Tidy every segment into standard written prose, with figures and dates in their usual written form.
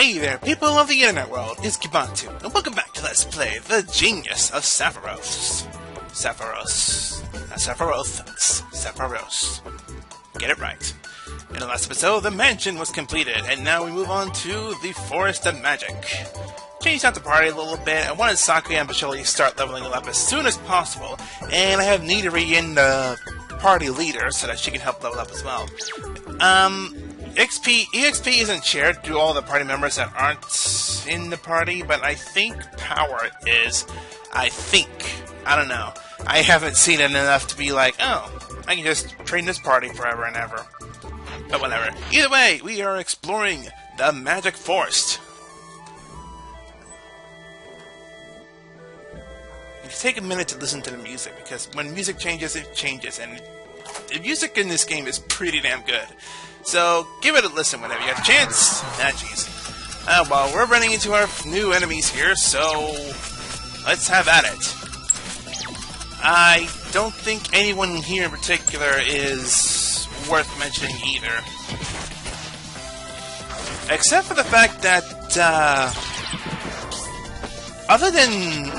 Hey there, people of the internet world, it's Kibantu, and welcome back to Let's Play The Genius of Sappheiros. Sappheiros. Get it right. In the last episode, the mansion was completed, and now we move on to the Forest of Magic. Changed out the party a little bit. I wanted Sakuya and Bacheli to start leveling up as soon as possible, and I have Nidori in the party leader so that she can help level up as well. EXP isn't shared to all the party members that aren't in the party, but I think power is. I don't know. I haven't seen it enough to be like, oh, I can just train this party forever and ever. But whatever. Either way, we are exploring the Magic Forest. You take a minute to listen to the music, because when music changes, it changes, and the music in this game is pretty damn good. So, give it a listen whenever you get a chance. Jeez. Well, we're running into our new enemies here, so let's have at it. I don't think anyone here in particular is worth mentioning either. Except for the fact that, other than...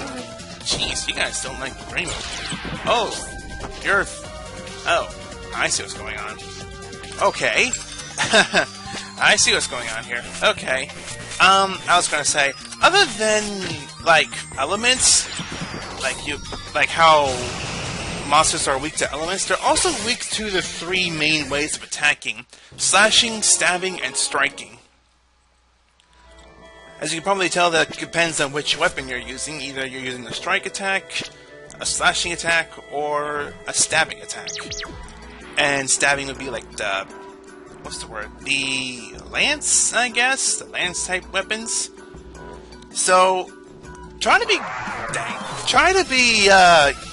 Jeez, you guys don't like the rainbow. Oh, you're... Oh, I see what's going on. Okay. I see what's going on here. Okay. I was gonna say, other than, like, elements, like how monsters are weak to elements, they're also weak to the three main ways of attacking: slashing, stabbing, and striking. As you can probably tell, that depends on which weapon you're using. Either you're using a strike attack, a slashing attack, or a stabbing attack. And stabbing would be like the... what's the word? The lance, I guess? The lance-type weapons. So, try to be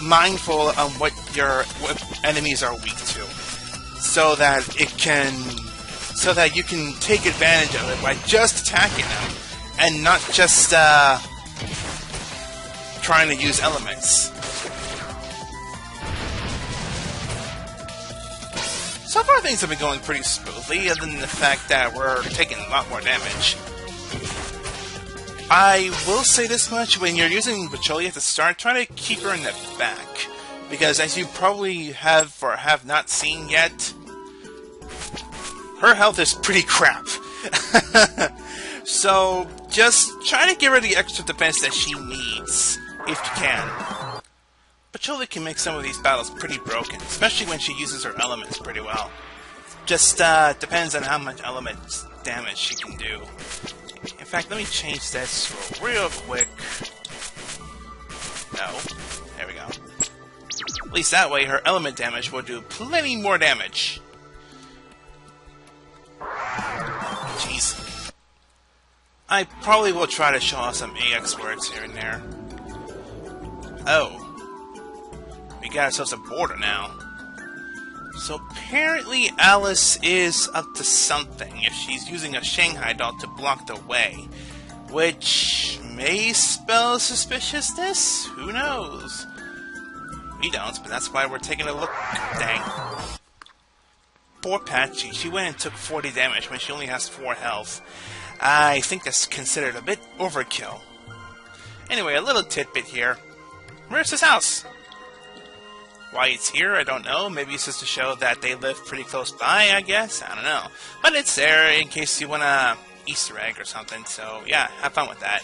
mindful on what your enemies are weak to. So that you can take advantage of it by just attacking them. And not just, trying to use elements. So far, things have been going pretty smoothly, other than the fact that we're taking a lot more damage. I will say this much: when you're using Bacheli at the start, try to keep her in the back. Because as you probably have or have not seen yet, her health is pretty crap. So, just try to give her the extra defense that she needs, if you can. Bacheli can make some of these battles pretty broken, especially when she uses her elements pretty well. Just depends on how much element damage she can do. In fact, let me change this real quick. No. There we go. At least that way her element damage will do plenty more damage. Jeez. I probably will try to show off some AX words here and there. Oh. We got ourselves a border now. So apparently Alice is up to something if she's using a Shanghai doll to block the way. Which may spell suspiciousness? Who knows? We don't, but that's why we're taking a look. Dang. Poor Patchy. She went and took 40 damage when she only has 4 health. I think that's considered a bit overkill. Anyway, a little tidbit here. Where's his house? Why it's here, I don't know. Maybe it's just to show that they live pretty close by, I guess. I don't know. But it's there in case you want a Easter egg or something. So, yeah, have fun with that.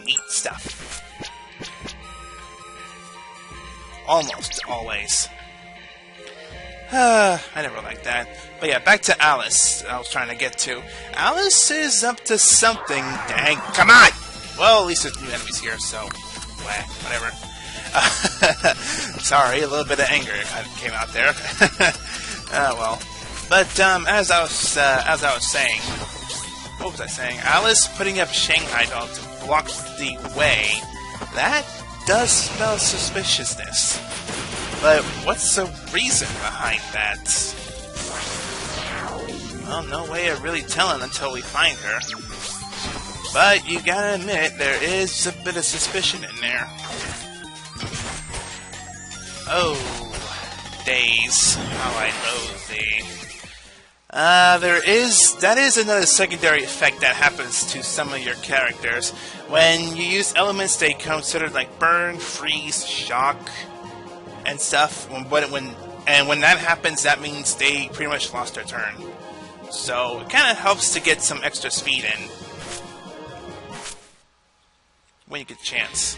Neat stuff. Almost always. I never liked that. But yeah, back to Alice, I was trying to get to. Alice is up to something. Dang, come on! Well, at least there's new enemies here, so... whatever. Sorry, a little bit of anger came out there. Well. But, as I was saying... What was I saying? Alice putting up Shanghai doll to block the way. That does spell suspiciousness. But what's the reason behind that? Well, no way of really telling until we find her. But you gotta admit, there is a bit of suspicion in there. Oh, days. How I loathe thee. That is another secondary effect that happens to some of your characters. When you use elements they consider like burn, freeze, shock, and stuff. When that happens, that means they pretty much lost their turn. So it kind of helps to get some extra speed in when you get a chance.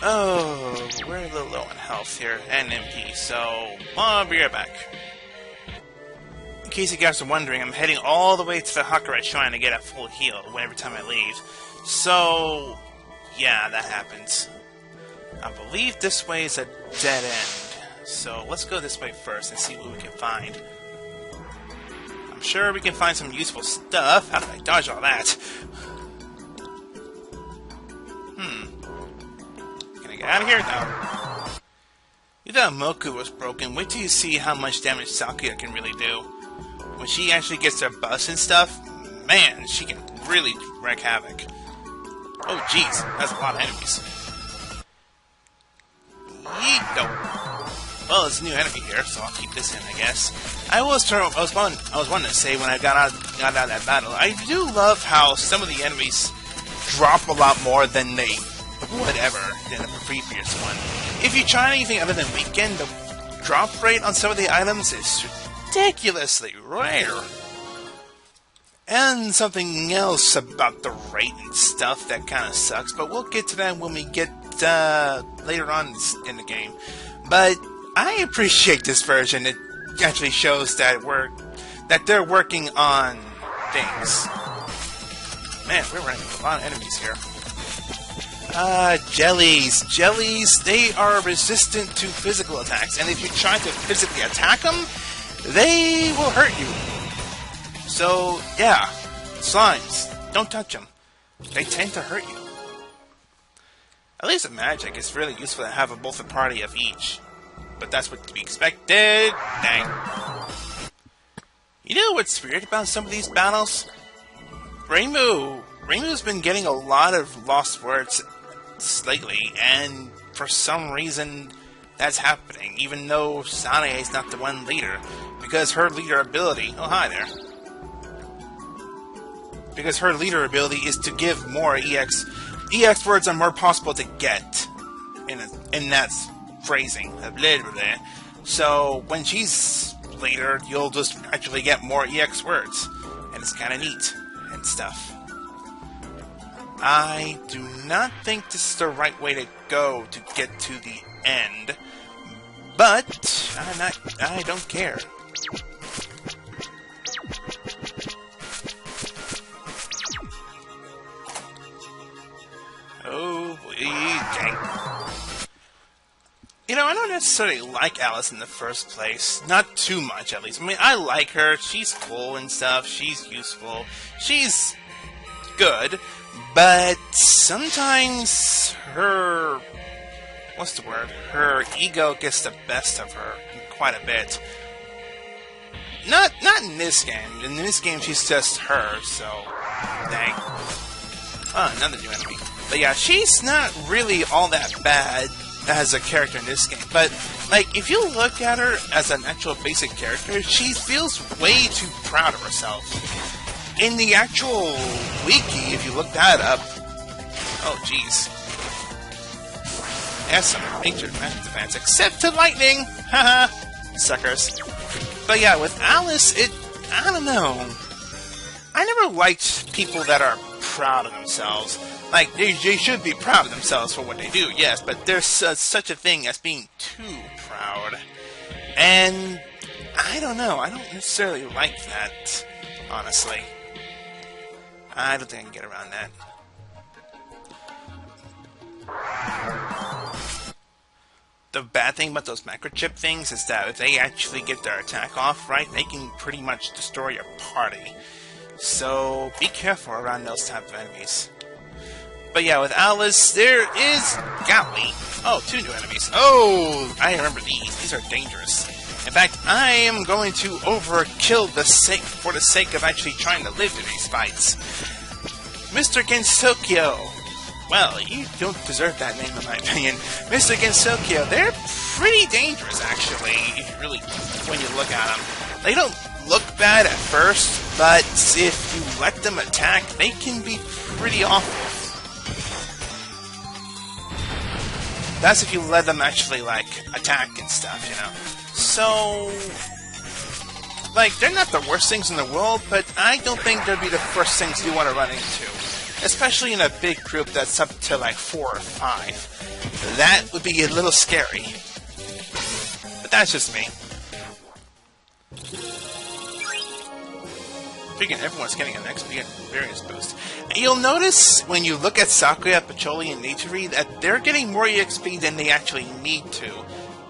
Oh, we're a little low on health here and MP, so I'll be right back. In case you guys are wondering, I'm heading all the way to the Hakurai Shrine to get a full heal every time I leave. So, yeah, that happens. I believe this way is a dead end. So, let's go this way first and see what we can find. I'm sure we can find some useful stuff. How did I dodge all that? Can I get out of here? No. You thought Moku was broken. Wait till you see how much damage Sakuya can really do. When she actually gets her bus and stuff, man, she can really wreak havoc. Oh, jeez, that's a lot of enemies. Yeet, no. Well, there's a new enemy here, so I'll keep this in, I guess. I was wanting to say when I got out of that battle, I do love how some of the enemies drop a lot more than they would ever than the previous one. If you try anything other than Weekend, the drop rate on some of the items is ridiculously rare. And something else about the rate and stuff that kind of sucks, but we'll get to that when we get later on in the game. But I appreciate this version. It actually shows that they're working on things. Man, we're running into a lot of enemies here. Jellies. Jellies, they are resistant to physical attacks, and if you try to physically attack them, they will hurt you. So, yeah, slimes, don't touch them. They tend to hurt you. At least in Magic, it's really useful to have both a party of each. But that's what to be expected. Dang. You know what's weird about some of these battles? Reimu's been getting a lot of lost words lately, and for some reason that's happening, even though Sanae is not the one leader, because her leader ability... Oh, hi there. Because her leader ability is to give more EX. EX words are more possible to get in that phrasing. Blah, blah, blah. So when she's leader, you'll just actually get more EX words, and it's kind of neat and stuff. I do not think this is the right way to go to get to the end, but I don't care. Oh, dang. You know, I don't necessarily like Alice in the first place. Not too much, at least. I mean, I like her. She's cool and stuff. She's useful. She's good. But sometimes her... What's the word? Her ego gets the best of her quite a bit. Not in this game. In this game, she's just her, so... Dang. Oh, another new enemy. But yeah, she's not really all that bad as a character in this game. But, like, if you look at her as an actual basic character, she feels way too proud of herself. In the actual wiki, if you look that up... Oh, jeez. Has some major magic defense, except to lightning! Haha! Suckers. But yeah, with Alice, I don't know. I never liked people that are proud of themselves. Like, they should be proud of themselves for what they do, yes, but there's such a thing as being too proud. And I don't know, I don't necessarily like that, honestly. I don't think I can get around that. The bad thing about those microchip things is that if they actually get their attack off right, they can pretty much destroy your party. So be careful around those type of enemies. But yeah, with Alice, there is Gatly. Oh, 2 new enemies. Oh, I remember these. These are dangerous. In fact, I am going to overkill for the sake of actually trying to live through these fights. Mr. Gensokyo. Well, you don't deserve that name in my opinion. Mr. Gensokyo, they're pretty dangerous actually, if you really, when you look at them. look bad at first, but if you let them attack, they can be pretty awful. That's if you let them actually, like, attack and stuff, you know. So, like, they're not the worst things in the world, but I don't think they'd be the first things you want to run into. Especially in a big group that's up to, like, 4 or 5. That would be a little scary. But that's just me. Figuring everyone's getting an XP experience boost. And you'll notice when you look at Sakuya, Pacholi, and Nitori that they're getting more EXP than they actually need to.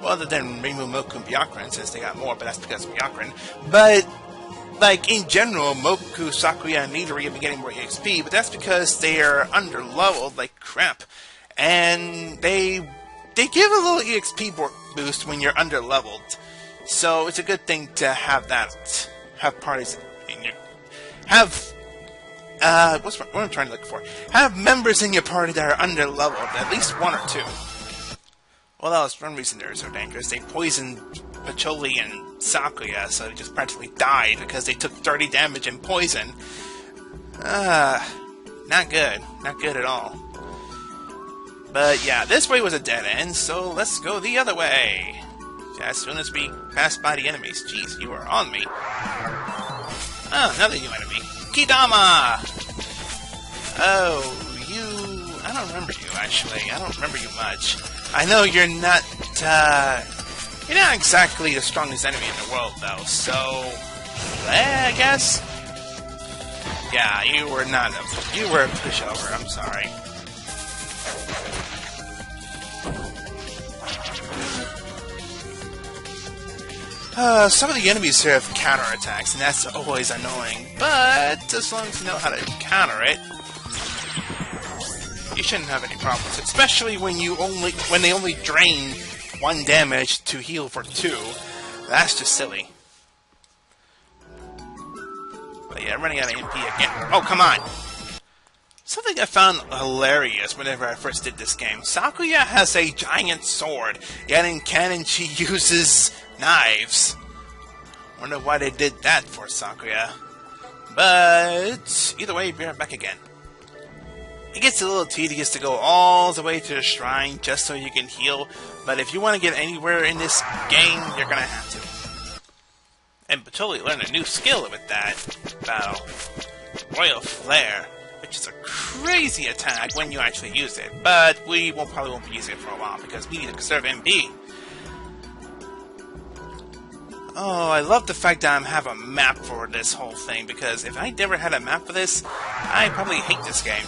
Well, other than Reimu, Moku, and Byakuren, since they got more, but that's because of Byakuren. But, like, in general, Moku, Sakuya, and Nitori have been getting more EXP, but that's because they are underleveled like crap. And they give a little EXP boost when you're underleveled. So it's a good thing to have that, have parties in your... what I'm trying to look for? Have members in your party that are underleveled, at least 1 or 2. Well, that was one reason they're so dangerous. They poisoned Pacholi and Sakuya, so they just practically died because they took 30 damage and poison. Not good. Not good at all. But yeah, this way was a dead end, so let's go the other way. As soon as we pass by the enemies. Jeez, you are on me. Oh, another new enemy. Kidama! Oh, you... I don't remember you, actually. I don't remember you much. I know you're not exactly the strongest enemy in the world, though, so... I guess? Yeah, you were not... You were a pushover, I'm sorry. Some of the enemies here have counterattacks, and that's always annoying. But as long as you know how to counter it, you shouldn't have any problems. Especially when they only drain 1 damage to heal for 2. That's just silly. But yeah, I'm running out of MP again. Oh, come on! Something I found hilarious whenever I first did this game. Sakuya has a giant sword, yet in canon she uses knives. Wonder why they did that for Sakuya. But either way, be right back again. It gets a little tedious to go all the way to the shrine just so you can heal, but if you want to get anywhere in this game, you're gonna have to. And Pacholi learned a new skill with that battle. Royal Flare, which is a crazy attack when you actually use it, but we probably won't be using it for a while because we need to conserve MP. Oh, I love the fact that I have a map for this whole thing, because if I never had a map for this, I'd probably hate this game.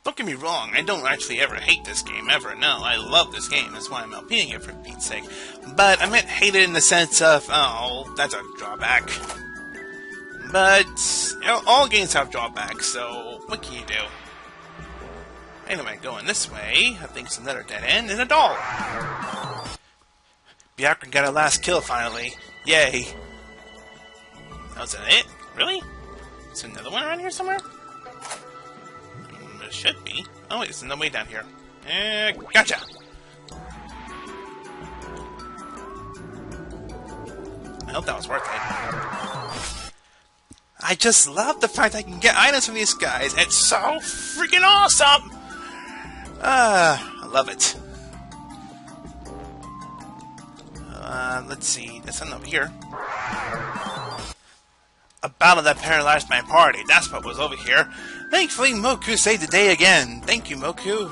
Don't get me wrong, I don't actually ever hate this game, ever. No, I love this game, that's why I'm LPing it, for Pete's sake. But I meant hate it in the sense of, oh, that's a drawback. But, you know, all games have drawbacks, so what can you do? Anyway, going this way, I think it's another dead end and a doll. Byakuren got her last kill finally. Yay. That was it? Really? Is there another one around here somewhere? There should be. Oh wait, there's another way down here. Gotcha! I hope that was worth it. I just love the fact I can get items from these guys. It's so freaking awesome! I love it. Let's see, there's something over here. A battle that paralyzed my party, that's what was over here. Thankfully, Moku saved the day again. Thank you, Moku,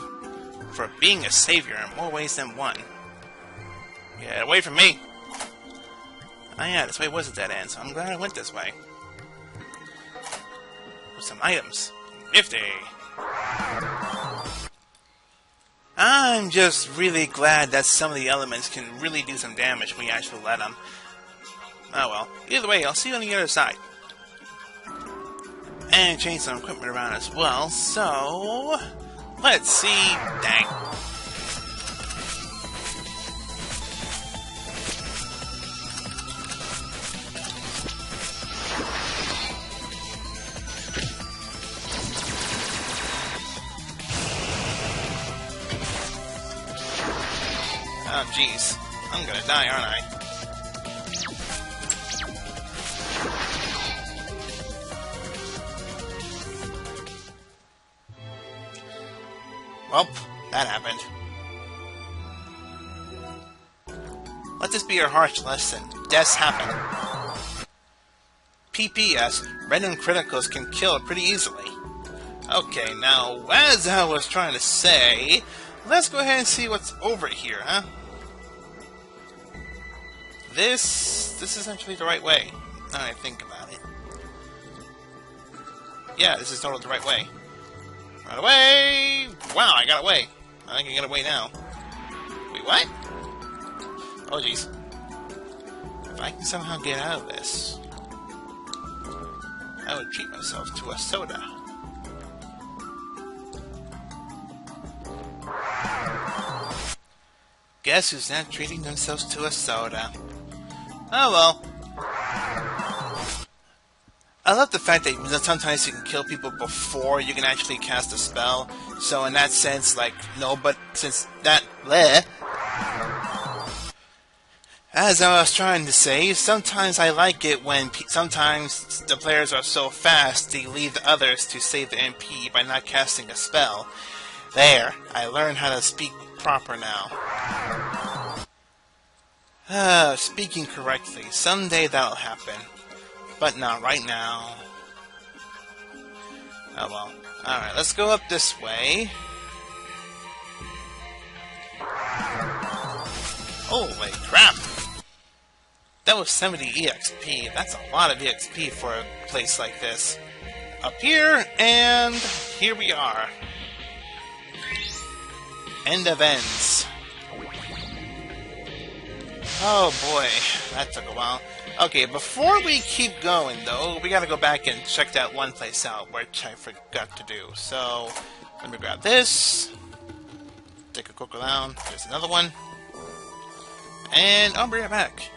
for being a savior in more ways than one. Get away from me! Oh yeah, this way was a dead end, so I'm glad I went this way. With some items. Nifty! I'm just really glad that some of the elements can really do some damage when you actually let them. Oh well. Either way, I'll see you on the other side. And change some equipment around as well, so... let's see... Dang. Oh, jeez. I'm gonna die, aren't I? Well, that happened. Let this be your harsh lesson. Deaths happen. PPS, random criticals can kill pretty easily. Okay, now, as I was trying to say, let's go ahead and see what's over here, huh? This is actually the right way, now that I think about it. Yeah, this is totally the right way. Right away! Wow, I got away. I think I got away now. Wait, what? Oh, jeez. If I can somehow get out of this, I would treat myself to a soda. Guess who's not treating themselves to a soda? Oh well. I love the fact that sometimes you can kill people before you can actually cast a spell. So in that sense, like, no, but since that... bleh. As I was trying to say, sometimes I like it when sometimes the players are so fast they leave the others to save the MP by not casting a spell. There, I learned how to speak proper now. Speaking correctly. Someday that'll happen. But not right now. Oh well. Alright, let's go up this way. Holy crap! That was 70 EXP. That's a lot of EXP for a place like this. Up here, and here we are. End of ends. Oh boy, that took a while. Okay, before we keep going though, we gotta go back and check that one place out, which I forgot to do. So, let me grab this. Take a quick around. There's another one. And I'll bring it back.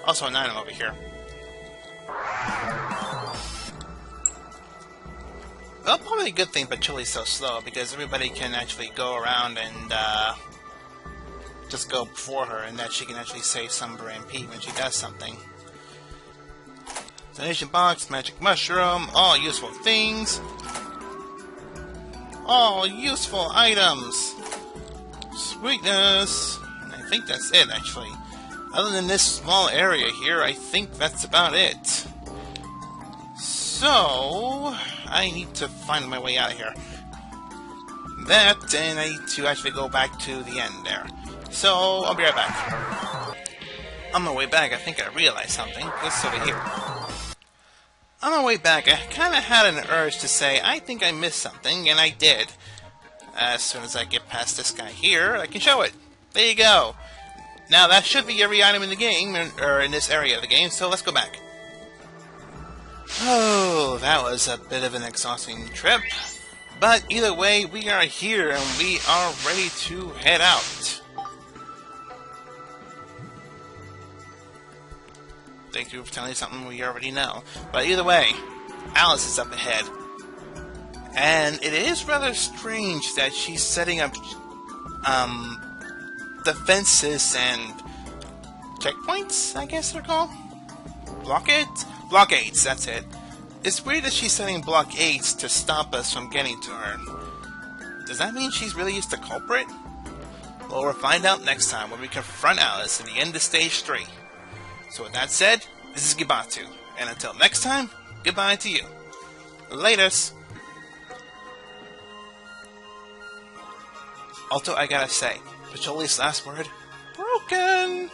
Also an item over here. Well, probably a good thing, but Chili's so slow, because everybody can actually go around and, just go before her, and that she can actually save some of her MP when she does something. Donation box, magic mushroom, all useful things. All useful items. Sweetness. I think that's it, actually. Other than this small area here, I think that's about it. So, I need to find my way out of here. That, and I need to actually go back to the end there. So, I'll be right back. On my way back, I think I realized something. What's over here? On my way back, I kind of had an urge to say, I think I missed something, and I did. As soon as I get past this guy here, I can show it. There you go. Now, that should be every item in the game, or in this area of the game, so let's go back. Oh, that was a bit of an exhausting trip. But either way, we are here, and we are ready to head out. Thank you for telling me something we already know. But either way, Alice is up ahead. And it is rather strange that she's setting up defenses and checkpoints, I guess they're called? Blockades? Blockades, that's it. It's weird that she's setting blockades to stop us from getting to her. Does that mean she's really just the culprit? Well, we'll find out next time when we confront Alice at the end of Stage 3. So with that said, this is Gibatu. And until next time, goodbye to you. Laters! Also, I gotta say, Pacholi's last word, broken!